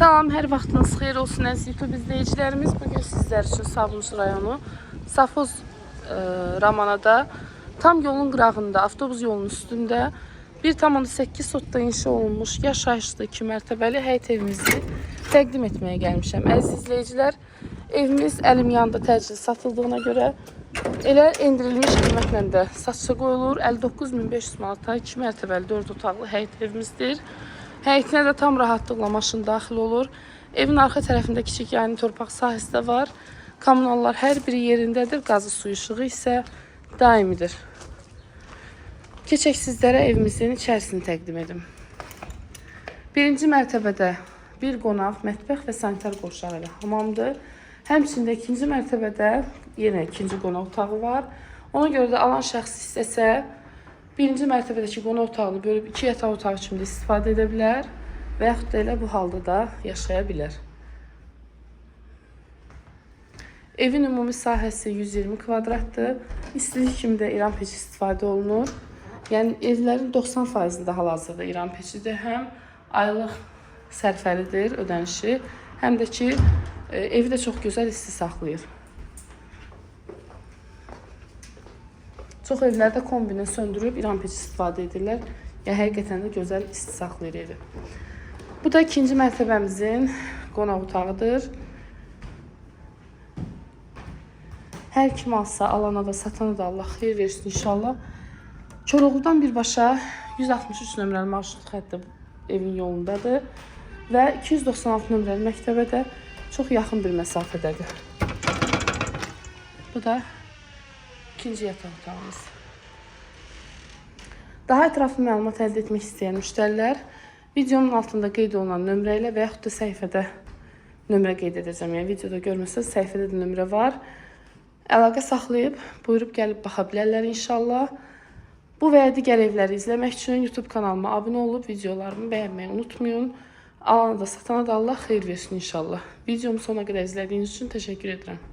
Salam, hər vaxtınız xeyir olsun əziz YouTube izləyicilərimiz. Bugün sizlər üçün Sabunçu rayonu Safoz Ramanada tam yolun qırağında, avtobus yolunun üstündə 1,8 sotda inşa olunmuş yaşayışlı 2 mərtəbəli həyət evimizi təqdim etməyə gəlmişəm. Əziz izləyicilər, evimiz əlim yanında təcili satıldığına görə elə endirilmiş qiymətlə də satışa qoyulur. 59.500 manata 2 mərtəbəli 4 otaqlı həyət evimizdir. Həyətinə də tam rahatlıqla maşın daxil olur. Evin arxa tərəfində kiçik yani torpaq sahəsi də var. Kommunallar hər biri yerindədir. Qazı suyu işığı isə daimidir. Keçək sizlərə evimizin içərisini təqdim edim. Birinci mərtəbədə bir qonaq, mətbəx və sanitar qoşağı ilə hamamdır. Həmçində ikinci mərtəbədə yenə ikinci qonaq otağı var. Ona görə də alan şəxs istəsə birinci mərtəbədəki qonaq otağını bölüb 2 yataq otağı kimi istifadə edə bilər və yaxud da elə bu halda da yaşaya bilər. Evin ümumi sahəsi 120 kvadratdır. İstilik kimi də İran peçi istifadə olunur. Yəni evlərin 90%-də hal-hazırda İran peçidir. Həm aylıq sərfəlidir ödənişi, həm də ki evi də çox gözəl isti saxlayır. Çox evlərdə kombini söndürüb İran peçi istifadə edirlər. Yəni həqiqətən də gözəl isti saxlayır evi. Bu da ikinci mərtəbəmizin qonaq otağıdır. Hər kim alsa, alana da satana da Allah xeyir versin inşallah. Koroğludan birbaşa 163 nömrəli marşrut xətti evin yolundadır və 296 nömrəli məktəbə də çox yaxın bir məsafədədir. Bu da ikinci yataq otağımız. Daha ətraflı məlumat əldə etmək istəyən müştərilər videonun altında qeyd olunan nömrə ilə və yaxud da səhifədə nömrə qeyd edəcəm. Yəni videoda görmürsünüz, səhifədə də nömrə var. Əlaqə saxlayıb, buyurub gəlib baxa bilərlər inşallah. Bu və ya digər evləri izləmək üçün YouTube kanalıma abunə olub videolarımı bəyənməyi unutmayın. Alana da satana da Allah xeyir versin inşallah. Videomu sona qədər izlədiyiniz üçün təşəkkür edirəm.